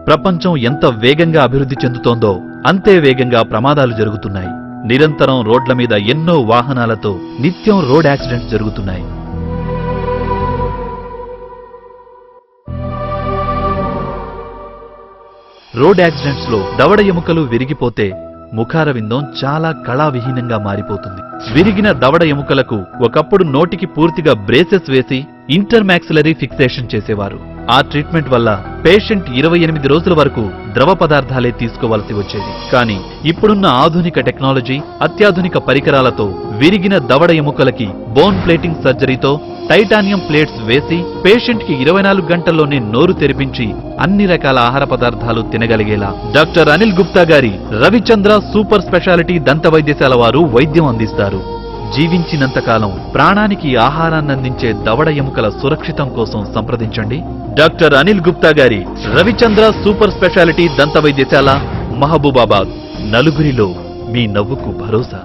ప్రపంచం ఎంత వేగంగా అభివృద్ధి చెందుతోందో అంతే వేగంగా ప్రమాదాలు జరుగుతున్నాయి. నిరంతరం రోడ్ల మీద ఎన్నో వాహనాలతో నిత్యం రోడ్ యాక్సిడెంట్స్ జరుగుతున్నాయి. రోడ్ యాక్సిడెంట్స్ లో దవడ ఎముకలు విరిగిపోతే ముఖారవిందం చాలా కళావిహీనంగా మారిపోతుంది. విరిగిన దవడ ఎముకలకు ఒకప్పుడు నోటికి పూర్తిగా బ్రేసెస్ వేసి ఇంటర్మాక్సిలరీ ఫిక్సేషన్ చేసేవారు. ఆ ట్రీట్మెంట్ వల్ల పేషెంట్ 28 రోజుల వరకు ద్రవ పదార్థాలే తీసుకోవాల్సి వచ్చేది. కానీ ఇప్పుడున్న ఆధునిక టెక్నాలజీ, అత్యాధునిక పరికరాలతో విరిగిన దవడ ఎముకలకి బోన్ ప్లేటింగ్ సర్జరీతో టైటానియం ప్లేట్స్ వేసి పేషెంట్ కి 24 గంటల్లోనే నోరు తెరిపించి అన్ని రకాల ఆహార పదార్థాలు తినగలిగేలా డాక్టర్ అనిల్ గుప్తా గారి రవిచంద్ర సూపర్ స్పెషాలిటీ దంత వైద్యశాల వారు వైద్యం అందిస్తారు. జీవించినంతకాలం ప్రాణానికి ఆహారాన్ని అందించే దవడ ఎముకల సురక్షితం కోసం సంప్రదించండి డాక్టర్ అనిల్ గుప్తా గారి రవిచంద్ర సూపర్ స్పెషాలిటీ దంత వైద్యశాల, మహబూబాబాద్. నలుగురిలో మీ నవ్వుకు భరోసా.